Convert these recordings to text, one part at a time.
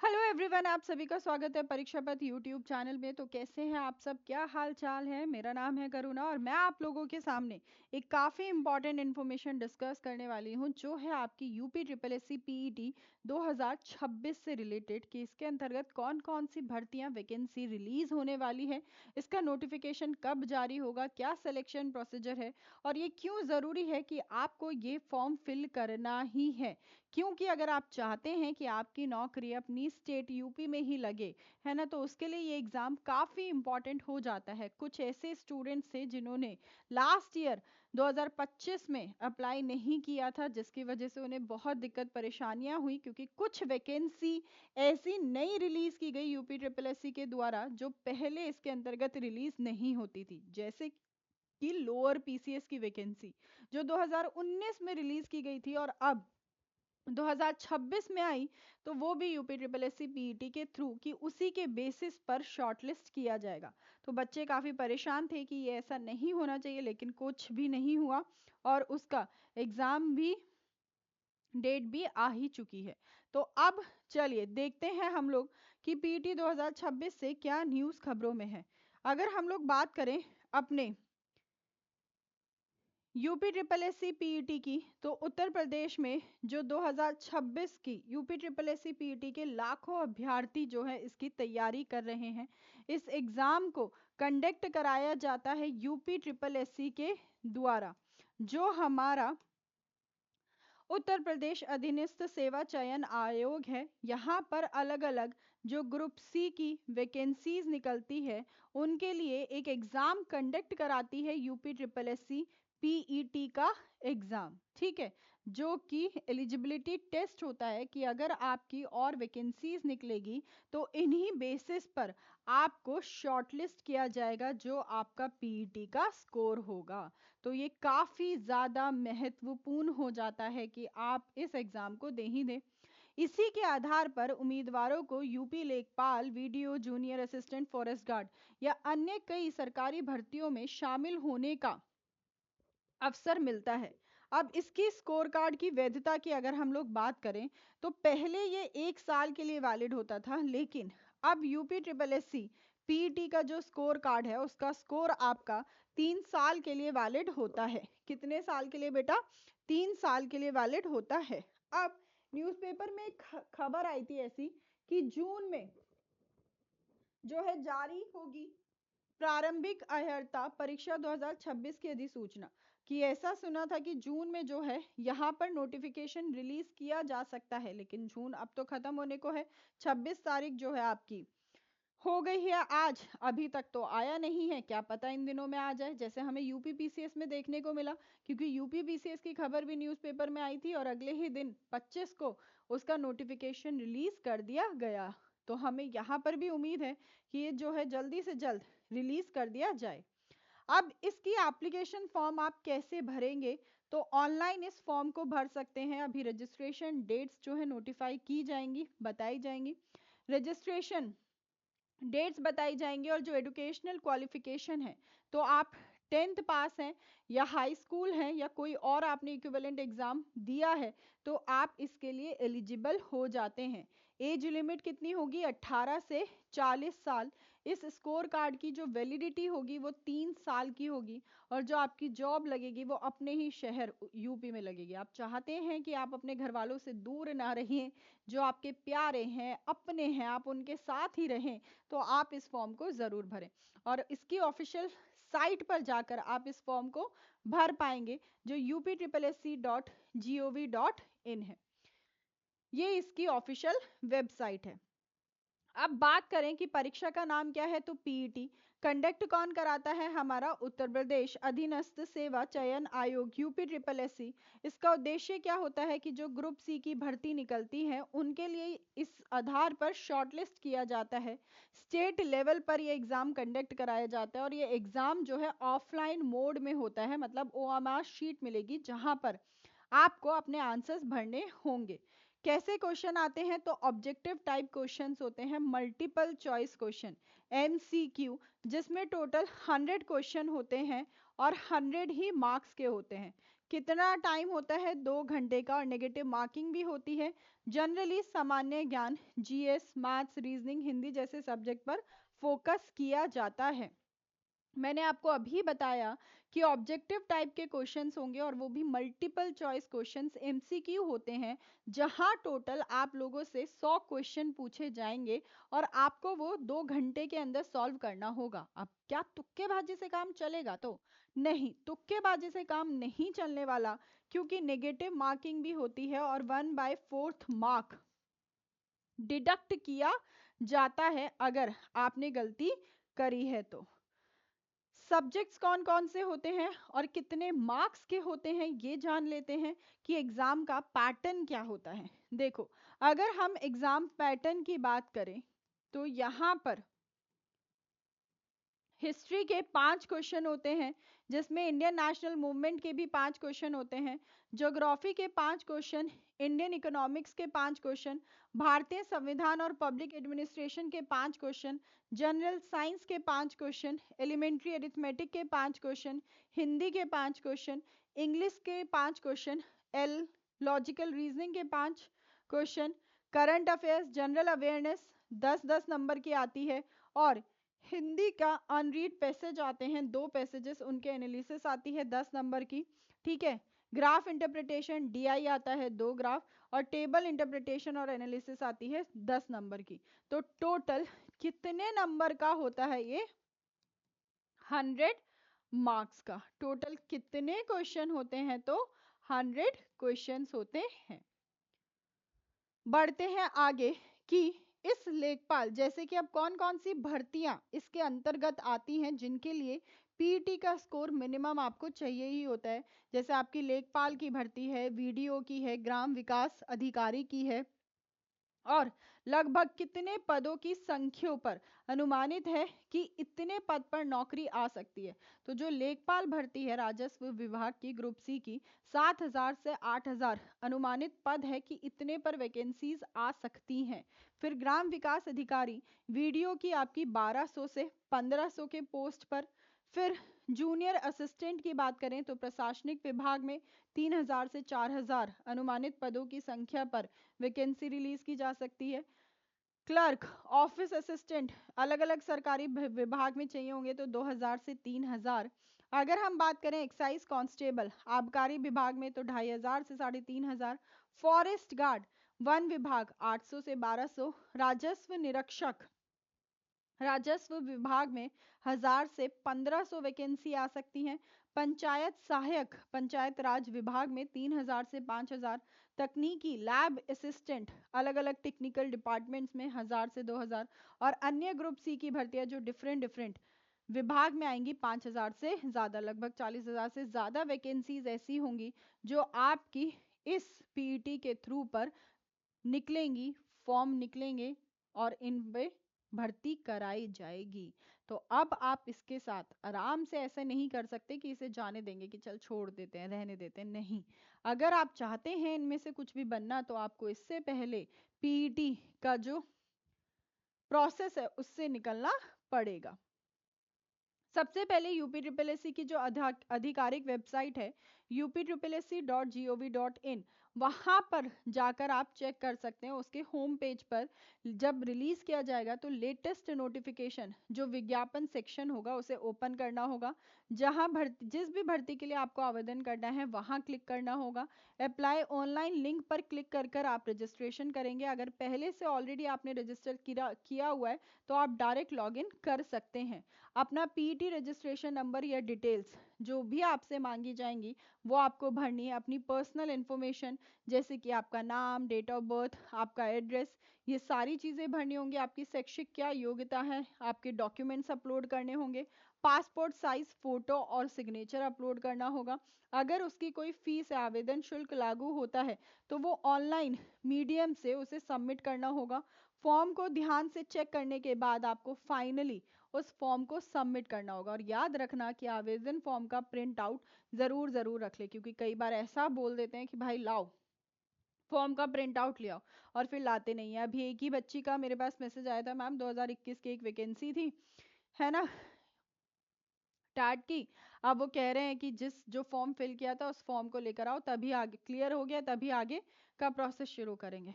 Hello everyone, आप सभी का स्वागत है परीक्षा पथ यूट्यूब चैनल में। तो कैसे हैं आप सब, क्या हाल चाल है। मेरा नाम है करुणा और मैं आप लोगों के सामने एक काफ़ी इंपॉर्टेंट इन्फॉर्मेशन डिस्कस करने वाली हूं, जो है आपकी UP triple S C PET 2026 से रिलेटेड कि इसके अंतर्गत कौन कौन सी भर्तियां वैकेंसी रिलीज होने वाली है, इसका नोटिफिकेशन कब जारी होगा, क्या सिलेक्शन प्रोसीजर है और ये क्यों ज़रूरी है कि आपको ये फॉर्म फिल करना ही है। क्योंकि अगर आप चाहते हैं कि आपकी नौकरी अपनी स्टेट यूपी में ही लगे, है ना, तो उसके लिए ये एग्ज़ाम काफ़ी इम्पॉर्टेंट हो जाता है। कुछ ऐसे स्टूडेंट्स थे जिन्होंने लास्ट ईयर 2025 में अप्लाई नहीं किया था, जिसकी वजह से उन्हें बहुत दिक्कत परेशानियां हुई, क्योंकि कुछ वैकेंसी ऐसी नई रिलीज़ की गई यूपी ट्रिपल एस सी के द्वारा जो पहले इसके अंतर्गत रिलीज़ नहीं होती थी, जैसे कि लोअर पीसीएस की वैकेंसी जो 2019 में रिलीज़ की गई थी और अब 2026 में आई, तो वो भी UP triple S C PET के थ्रू कि उसी के बेसिस पर शॉर्टलिस्ट किया जाएगा। तो बच्चे काफ़ी परेशान थे कि ये ऐसा नहीं होना चाहिए, लेकिन कुछ भी नहीं हुआ और उसका एग्ज़ाम भी डेट भी आ ही चुकी है। तो अब चलिए देखते हैं हम लोग कि पीईटी 2026 से क्या न्यूज़ खबरों में है। अगर हम लोग बात करें अपने UP triple S C PET की, तो उत्तर प्रदेश में जो 2026 की UP triple S C PET के लाखों अभ्यर्थी जो है इसकी तैयारी कर रहे हैं। इस एग्ज़ाम को कंडक्ट कराया जाता है यूपी ट्रिपल एस सी के द्वारा, जो हमारा उत्तर प्रदेश अधीनस्थ सेवा चयन आयोग है। यहाँ पर अलग अलग जो ग्रुप सी की वैकेंसीज निकलती है उनके लिए एक एग्ज़ाम कंडक्ट कराती है UP triple S C PET का एग्ज़ाम, ठीक है, जो कि एलिजिबिलिटी टेस्ट होता है कि अगर आपकी और वैकेंसीज निकलेगी तो इन्हीं बेसिस पर आपको शॉर्टलिस्ट किया जाएगा, जो आपका पीईटी का स्कोर होगा। तो ये काफ़ी ज़्यादा महत्वपूर्ण हो जाता है कि आप इस एग्ज़ाम को दे ही दें। इसी के आधार पर उम्मीदवारों को यूपी लेखपाल, video junior assistant forest guard या अन्य कई सरकारी भर्तियों में शामिल होने का अवसर मिलता है। अब इसकी स्कोर कार्ड की वैधता की अगर हम लोग बात करें, तो पहले ये 1 साल के लिए वैलिड होता था, लेकिन अब UP triple S C PET का जो स्कोर कार्ड है उसका स्कोर आपका 3 साल के लिए वैलिड होता है। कितने साल के लिए बेटा? 3 साल के लिए वैलिड होता है। अब न्यूज़पेपर में एक खबर आई थी ऐसी कि जून में जो है जारी होगी प्रारंभिक अर्हता परीक्षा 2026 की अधिसूचना, कि ऐसा सुना था कि जून में जो है यहाँ पर नोटिफिकेशन रिलीज किया जा सकता है, लेकिन जून अब तो खत्म होने को है। 26 तारीख जो है आपकी हो गई है आज, अभी तक तो आया नहीं है, क्या पता इन दिनों में आ जाए, जैसे हमें यूपी पीसीएस में देखने को मिला, क्योंकि यूपी पीसीएस की खबर भी न्यूज़पेपर में आई थी और अगले ही दिन 25 को उसका नोटिफिकेशन रिलीज कर दिया गया। तो हमें यहाँ पर भी उम्मीद है कि ये जो है जल्दी से जल्द रिलीज कर दिया जाए। अब इसकी एप्लीकेशन फॉर्म आप कैसे भरेंगे? तो ऑनलाइन इस फॉर्म को भर सकते हैं। अभी रजिस्ट्रेशन डेट्स जो है नोटिफाई की जाएंगी, बताई जाएंगी। रजिस्ट्रेशन डेट्स बताई जाएंगी और जो एजुकेशनल क्वालिफिकेशन है, तो आप 10th पास हैं या हाई स्कूल हैं या कोई और आपने इक्विवेलेंट एग्जाम दिया है, तो आप इसके लिए एलिजिबल हो जाते हैं। एज लिमिट कितनी होगी? 18 से 40 साल। इस स्कोर कार्ड की जो वैलिडिटी होगी वो 3 साल की होगी और जो आपकी जॉब लगेगी वो अपने ही शहर यूपी में लगेगी। आप चाहते हैं कि आप अपने घर वालों से दूर ना रहें, जो आपके प्यारे हैं, अपने हैं, आप उनके साथ ही रहें, तो आप इस फॉर्म को ज़रूर भरें। और इसकी ऑफिशियल साइट पर जाकर आप इस फॉर्म को भर पाएंगे, जो uptripplesc.gov.in है। ये इसकी ऑफिशियल वेबसाइट है। अब बात करें कि परीक्षा का नाम क्या है, तो पीईटी कंडक्ट कौन कराता है? हमारा उत्तर प्रदेश अधीनस्थ सेवा चयन आयोग यूपी ट्रिपल एस सी। इसका उद्देश्य क्या होता है कि जो ग्रुप सी की भर्ती निकलती है उनके लिए इस आधार पर शॉर्टलिस्ट किया जाता है। स्टेट लेवल पर ये एग्ज़ाम कंडक्ट कराया जाता है और ये एग्ज़ाम जो है ऑफलाइन मोड में होता है, मतलब ओएमआर शीट मिलेगी जहाँ पर आपको अपने आंसर्स भरने होंगे। कैसे क्वेश्चन आते हैं? तो ऑब्जेक्टिव टाइप क्वेश्चंस होते हैं, मल्टीपल चॉइस क्वेश्चन, एमसीक्यू, जिसमें टोटल 100 क्वेश्चन होते हैं और 100 ही मार्क्स के होते हैं। कितना टाइम होता है, 2 घंटे का, और नेगेटिव मार्किंग भी होती है। जनरली सामान्य ज्ञान, जीएस, मैथ्स, रीजनिंग, हिंदी जैसे सब्जेक्ट पर फोकस किया जाता है। मैंने आपको अभी बताया कि ऑब्जेक्टिव टाइप के क्वेश्चंस होंगे और वो भी मल्टीपल चॉइस क्वेश्चंस, एमसीक्यू होते हैं, जहां टोटल आप लोगों से 100 क्वेश्चन पूछे जाएंगे और आपको वो 2 घंटे के अंदर सॉल्व करना होगा। अब क्या तुक्केबाजी से काम चलेगा? तो नहीं, तुक्केबाजी से काम नहीं चलने वाला, क्योंकि नेगेटिव मार्किंग भी होती है और 1/4 मार्क डिडक्ट किया जाता है अगर आपने गलती करी है तो। सब्जेक्ट्स कौन कौन से होते हैं और कितने मार्क्स के होते हैं, ये जान लेते हैं कि एग्जाम का पैटर्न क्या होता है। देखो, अगर हम एग्जाम पैटर्न की बात करें तो यहाँ पर हिस्ट्री के 5 क्वेश्चन होते हैं, जिसमें इंडियन नेशनल मूवमेंट के भी 5 क्वेश्चन होते हैं, ज्योग्राफी के 5 क्वेश्चन, इंडियन इकोनॉमिक्स के 5 क्वेश्चन, भारतीय संविधान और पब्लिक एडमिनिस्ट्रेशन के 5 क्वेश्चन, जनरल साइंस के 5 क्वेश्चन, एलिमेंट्री अरिथमेटिक के 5 क्वेश्चन, हिंदी के 5 क्वेश्चन, इंग्लिश के 5 क्वेश्चन, लॉजिकल रीजनिंग के 5 question, current affairs, general awareness 10-10 number की आती है, और हिंदी का अनरीड पैसेज आते हैं 2 पैसेजेस, उनके एनालिसिस आती है 10 नंबर की। ठीक है, ग्राफ इंटरप्रिटेशन डीआई आता है 2 ग्राफ, और टेबल इंटरप्रिटेशन और एनालिसिस आती है 10 नंबर की। तो टोटल कितने नंबर का होता है ये? 100 मार्क्स का। टोटल कितने क्वेश्चन होते हैं? तो 100 क्वेश्चंस होते हैं। बढ़ते हैं आगे कि इस लेखपाल, जैसे कि अब कौन कौन सी भर्तियां इसके अंतर्गत आती हैं जिनके लिए पीईटी का स्कोर मिनिमम आपको चाहिए ही होता है। जैसे आपकी लेखपाल की भर्ती है, वीडीओ की है, ग्राम विकास अधिकारी की है, और लगभग कितने पदों की संख्या पर अनुमानित है कि इतने पद पर नौकरी आ सकती है। तो जो लेखपाल भर्ती है राजस्व विभाग की ग्रुप सी की, 7,000 से 8,000 अनुमानित पद है कि इतने पर वैकेंसीज आ सकती हैं। फिर ग्राम विकास अधिकारी वीडियो की आपकी 1200 से 1500 के पोस्ट पर। फिर जूनियर असिस्टेंट की बात करें तो प्रशासनिक विभाग में 3,000 से 4,000 अनुमानित पदों की संख्या पर वैकेंसी रिलीज की जा सकती है। क्लर्क, ऑफिस असिस्टेंट अलग अलग सरकारी विभाग में चाहिए होंगे तो 2,000 से 3,000। अगर हम बात करें एक्साइज कांस्टेबल आबकारी विभाग में तो 2,500 से 3,500। फॉरेस्ट गार्ड वन विभाग 800 से 1,200। राजस्व निरीक्षक राजस्व विभाग में 1,000 से 1,500 वैकेंसी आ सकती हैं। पंचायत सहायक पंचायत राज विभाग में 3,000 से 5,000। तकनीकी लैब असिस्टेंट अलग अलग टेक्निकल डिपार्टमेंट्स में 1,000 से 2,000। और अन्य ग्रुप सी की भर्तियां जो डिफरेंट डिफरेंट विभाग में आएंगी 5,000 से ज्यादा, लगभग 40,000 से ज्यादा वैकेंसीज ऐसी होंगी जो आपकी इस पीईटी के थ्रू पर निकलेंगी, फॉर्म निकलेंगे और इन पे भर्ती कराई जाएगी। तो अब आप इसके साथ आराम से ऐसे नहीं कर सकते कि इसे जाने देंगे कि चल छोड़ देते हैं, रहने देते हैं, नहीं। अगर आप चाहते हैं इनमें से कुछ भी बनना तो आपको इससे पहले पीईटी का जो प्रोसेस है उससे निकलना पड़ेगा। सबसे पहले यूपी ट्रिपल एस सी की जो आधिकारिक वेबसाइट है up.gov.in, वहां पर जाकर आप चेक कर सकते हैं। उसके होम पेज पर जब रिलीज किया जाएगा तो लेटेस्ट नोटिफिकेशन जो विज्ञापन सेक्शन होगा उसे ओपन करना होगा, जहां जिस भी भर्ती के लिए आपको आवेदन करना है वहां क्लिक करना होगा। अप्लाई ऑनलाइन लिंक पर क्लिक कर आप रजिस्ट्रेशन करेंगे। अगर पहले से ऑलरेडी आपने रजिस्टर किया हुआ है तो आप डायरेक्ट लॉग इन कर सकते हैं। अपना पीईटी रजिस्ट्रेशन नंबर या डिटेल्स जो भी आपसे मांगी जाएंगी वो आपको भरनी है। अपनी पर्सनल इंफॉर्मेशन जैसे कि आपका नाम, डेट ऑफ बर्थ, आपका एड्रेस, ये सारी चीजें भरनी होंगी। आपकी शैक्षिक क्या योग्यता है, आपके डॉक्यूमेंट्स अपलोड करने होंगे, पासपोर्ट साइज फोटो और सिग्नेचर अपलोड करना होगा। अगर उसकी कोई फीस या आवेदन शुल्क लागू होता है तो वो ऑनलाइन मीडियम से उसे सबमिट करना होगा। फॉर्म को ध्यान से चेक करने के बाद आपको फाइनली उस फॉर्म को सबमिट करना होगा। और याद रखना कि आवेदन फॉर्म का प्रिंट आउट जरूर रख ले, क्योंकि कई बार ऐसा बोल देते हैं कि भाई लाओ फॉर्म का प्रिंट आउट ले आओ और फिर लाते नहीं है। अभी एक ही बच्ची का मेरे पास मैसेज आया था, मैम 2021 की एक वैकेंसी थी, है ना, स्टार्ट की। अब वो कह रहे हैं कि जो फॉर्म फिल किया था उस फॉर्म को लेकर आओ, तभी आगे क्लियर हो गया, तभी आगे का प्रोसेस शुरू करेंगे।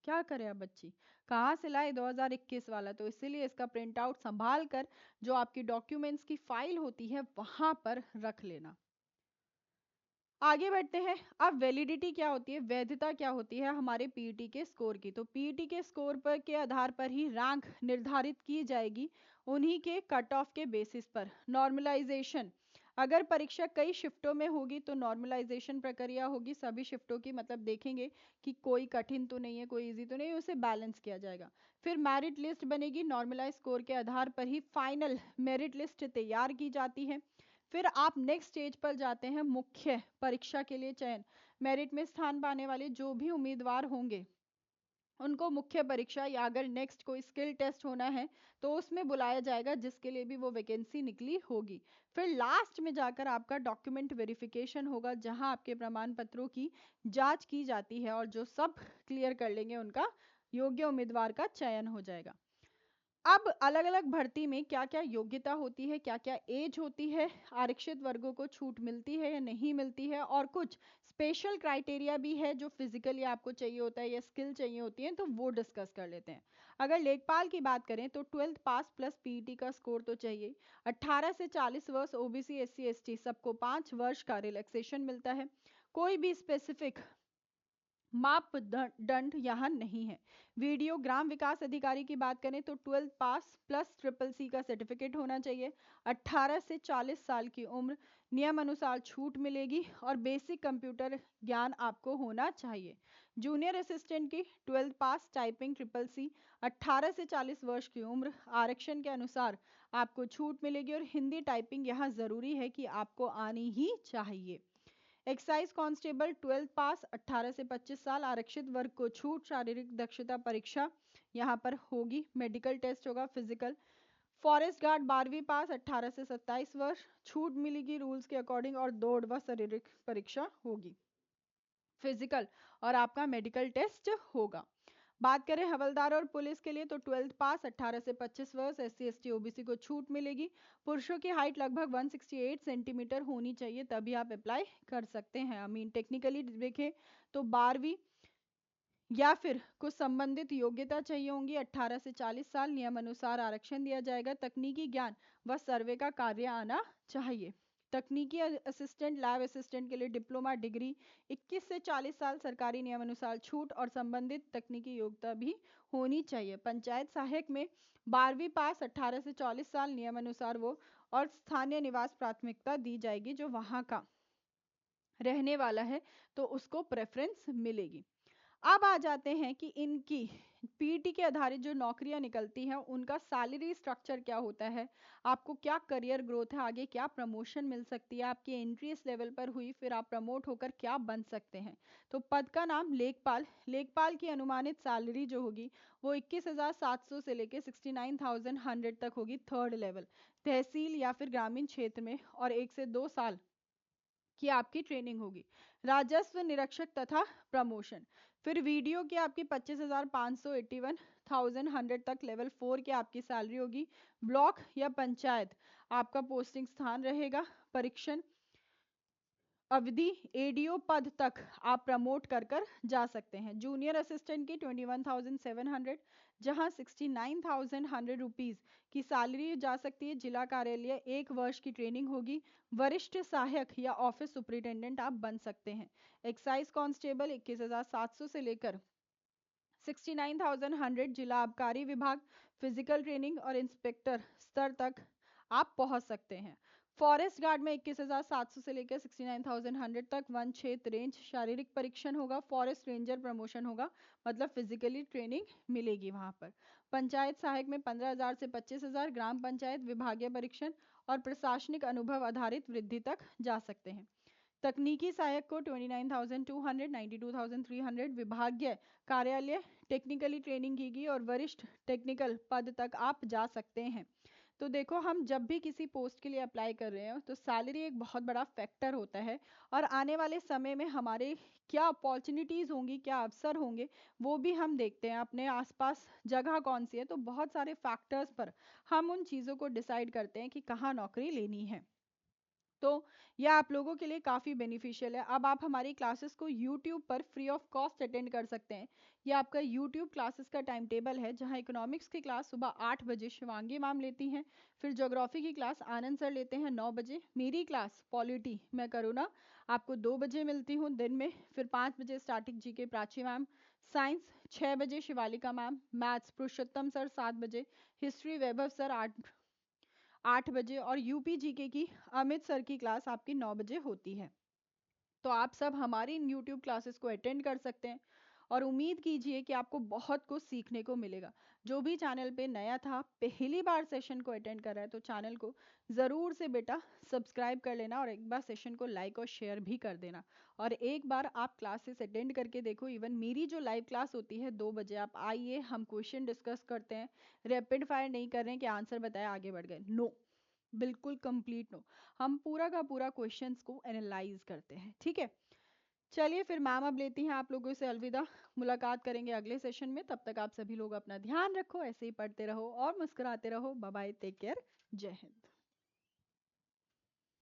क्या करे अब बच्ची, कहाँ से लाए 2021 वाला, तो इसीलिए इसका प्रिंट आउट संभाल कर जो आपकी डॉक्यूमेंट्स की फाइल होती है वहां पर रख लेना। आगे बढ़ते हैं। अब वैलिडिटी क्या होती है, वैधता क्या होती है हमारे पीईटी के स्कोर की। तो पीईटी के स्कोर पर के आधार पर ही रैंक निर्धारित की जाएगी, उन्हीं के कट ऑफ के बेसिस पर। नॉर्मलाइजेशन, अगर परीक्षा कई शिफ्टों में होगी तो नॉर्मलाइजेशन प्रक्रिया होगी सभी शिफ्टों की, मतलब देखेंगे कि कोई कठिन तो नहीं है, कोई इजी तो नहीं है, उसे बैलेंस किया जाएगा। फिर मेरिट लिस्ट बनेगी, नॉर्मलाइज स्कोर के आधार पर ही फाइनल मेरिट लिस्ट तैयार की जाती है। फिर आप नेक्स्ट स्टेज पर जाते हैं, मुख्य परीक्षा के लिए चयन। मेरिट में स्थान पाने वाले जो भी उम्मीदवार होंगे उनको मुख्य परीक्षा या अगर नेक्स्ट कोई स्किल टेस्ट होना है तो उसमें बुलाया जाएगा, जिसके लिए भी वो वैकेंसी निकली होगी। फिर लास्ट में जाकर आपका डॉक्यूमेंट वेरिफिकेशन होगा, जहां आपके प्रमाण पत्रों की जांच की जाती है और जो सब क्लियर कर लेंगे उनका योग्य उम्मीदवार का चयन हो जाएगा। अब अलग अलग भर्ती में क्या क्या योग्यता होती है, क्या क्या एज होती है, आरक्षित वर्गों को छूट मिलती है या नहीं मिलती है, और कुछ स्पेशल क्राइटेरिया भी है जो फिजिकली आपको चाहिए होता है या स्किल चाहिए होती है, तो वो डिस्कस कर लेते हैं। अगर लेखपाल की बात करें तो 12th पास प्लस पीईटी का स्कोर तो चाहिए। 18 से 40 वर्ष ओबीसी एससी एसटी सबको 5 वर्ष का रिलैक्सेशन मिलता है। कोई भी स्पेसिफिक मापदंड यहाँ नहीं है। वीडियो ग्राम विकास अधिकारी की बात करें तो 12th पास प्लस ट्रिपल सी का सर्टिफिकेट होना चाहिए। 18 से 40 साल की उम्र, नियम अनुसार छूट मिलेगी और बेसिक कंप्यूटर ज्ञान आपको होना चाहिए। जूनियर असिस्टेंट की 12th पास, टाइपिंग ट्रिपल सी, 18 से 40 वर्ष की उम्र, आरक्षण के अनुसार आपको छूट मिलेगी और हिंदी टाइपिंग यहाँ जरूरी है कि आपको आनी ही चाहिए। एक्साइज कांस्टेबल 12th पास, 18 से 25 साल, आरक्षित वर्ग को छूट, शारीरिक दक्षता परीक्षा यहाँ पर होगी, मेडिकल टेस्ट होगा, फिजिकल। फॉरेस्ट गार्ड 12वीं पास, 18 से 27 वर्ष, छूट मिलेगी रूल्स के अकॉर्डिंग और दौड़ व शारीरिक परीक्षा होगी, फिजिकल और आपका मेडिकल टेस्ट होगा। बात करें हवलदार और पुलिस के लिए तो 12th पास, 18 से 25 वर्ष, एससी एसटी ओबीसी को छूट मिलेगी। पुरुषों की हाइट लगभग 168 सेंटीमीटर होनी चाहिए, तभी आप अप्लाई कर सकते हैं। टेक्निकली देखें तो 12वीं या फिर कुछ संबंधित योग्यता चाहिए होंगी। 18 से 40 साल, नियम अनुसार आरक्षण दिया जाएगा। तकनीकी ज्ञान व सर्वे का कार्य आना चाहिए। तकनीकी असिस्टेंट, लैब असिस्टेंट के लिए डिप्लोमा डिग्री, 21 से 40 साल, सरकारी नियम अनुसार छूट और संबंधित तकनीकी योग्यता भी होनी चाहिए। पंचायत सहायक में 12वीं पास, 18 से 40 साल, नियम अनुसार वो, और स्थानीय निवास प्राथमिकता दी जाएगी, जो वहां का रहने वाला है तो उसको प्रेफरेंस मिलेगी। अब आ जाते हैं कि इनकी पीटी के आधारित जो नौकरियां निकलती हैं उनका सैलरी स्ट्रक्चर क्या होता है, आपको क्या करियर ग्रोथ है, आगे क्या प्रमोशन मिल सकती है, आपकी एंट्री इस लेवल पर हुई फिर आप प्रमोट होकर क्या बन सकते हैं। तो पद का नाम लेखपाल। लेखपाल की अनुमानित सैलरी जो होगी वो 21,700 से लेकर 69,100 तक होगी, थर्ड लेवल। तहसील या फिर ग्रामीण क्षेत्र में, और 1 से 2 साल की आपकी ट्रेनिंग होगी। राजस्व निरीक्षक तथा प्रमोशन, फिर वीडियो की आपकी 25,500 81,100 तक लेवल 4 की आपकी सैलरी होगी। ब्लॉक या पंचायत आपका पोस्टिंग स्थान रहेगा। परीक्षण अवधि एडीओ पद तक आप प्रमोट कर कर जा सकते हैं। जूनियर असिस्टेंट की 21,700, जहां 69,100 रुपीज की सैलरी जा सकती है। जिला कार्यालय 1 वर्ष की ट्रेनिंग होगी। वरिष्ठ सहायक या ऑफिस सुपरिटेंडेंट आप बन सकते हैं। एक्साइज कांस्टेबल 21,700 से लेकर 69,100, जिला आबकारी विभाग, फिजिकल ट्रेनिंग और इंस्पेक्टर स्तर तक आप पहुंच सकते हैं। फॉरेस्ट गार्ड में 21,700 से लेकर 69,100 तक, वन क्षेत्र रेंज, शारीरिक परीक्षण होगा। फॉरेस्ट रेंजर प्रमोशन होगा, मतलब फिजिकली ट्रेनिंग मिलेगी वहां पर। पंचायत सहायक में 15,000 से 25,000, ग्राम पंचायत विभागीय परीक्षण और प्रशासनिक अनुभव आधारित वृद्धि तक जा सकते हैं। तकनीकी सहायक को 29,200, 92,300, विभागीय कार्यालय टेक्निकली ट्रेनिंग की गई और वरिष्ठ टेक्निकल पद तक आप जा सकते हैं। तो देखो, हम जब भी किसी पोस्ट के लिए अप्लाई कर रहे हैं तो सैलरी एक बहुत बड़ा फैक्टर होता है, और आने वाले समय में हमारे क्या अपॉर्चुनिटीज़ होंगी, क्या अवसर होंगे, वो भी हम देखते हैं। अपने आसपास जगह कौन सी है, तो बहुत सारे फैक्टर्स पर हम उन चीज़ों को डिसाइड करते हैं कि कहाँ नौकरी लेनी है। तो यह आप लोगों के लिए काफ़ी बेनिफिशियल है। अब आप हमारी क्लासेस को यूट्यूब पर फ्री ऑफ कॉस्ट अटेंड कर सकते हैं। यह आपका यूट्यूब क्लासेस का टाइम टेबल है, जहां इकोनॉमिक्स की क्लास सुबह 8 बजे शिवांगी मैम लेती हैं। फिर ज्योग्राफी की क्लास आनंद सर लेते हैं 9 बजे। मेरी क्लास पॉलिटी मैं करुणा आपको 2 बजे मिलती हूँ दिन में। फिर 5 बजे static GK Prachi ma'am, science 6 बजे शिवालिका मैम, मैथ्स पुरुषोत्तम सर 7 बजे, हिस्ट्री वैभव सर 8 बजे, और यूपी जीके की अमित सर की क्लास आपकी 9 बजे होती है। तो आप सब हमारी इन यूट्यूब क्लासेस को अटेंड कर सकते हैं, और उम्मीद कीजिए कि आपको बहुत कुछ सीखने को मिलेगा। जो भी चैनल पे नया था, पहली बार सेशन को अटेंड कर रहा है, तो चैनल को ज़रूर से बेटा सब्सक्राइब कर लेना, और एक बार सेशन को लाइक और शेयर भी कर देना। और एक बार आप क्लासेस अटेंड करके देखो। इवन मेरी जो लाइव क्लास होती है 2 बजे, आप आइए, हम क्वेश्चन डिस्कस करते हैं। रैपिड फायर नहीं कर रहे हैं कि आंसर बताया आगे बढ़ गए, नो, बिल्कुल कंप्लीट नो। हम पूरा का पूरा क्वेश्चंस को एनालाइज करते हैं, ठीक है। चलिए फिर मैम अब लेती हैं आप लोगों से अलविदा। मुलाकात करेंगे अगले सेशन में। तब तक आप सभी लोग अपना ध्यान रखो, ऐसे ही पढ़ते रहो और मुस्कुराते रहो। बाय बाय, टेक केयर, जय हिंद।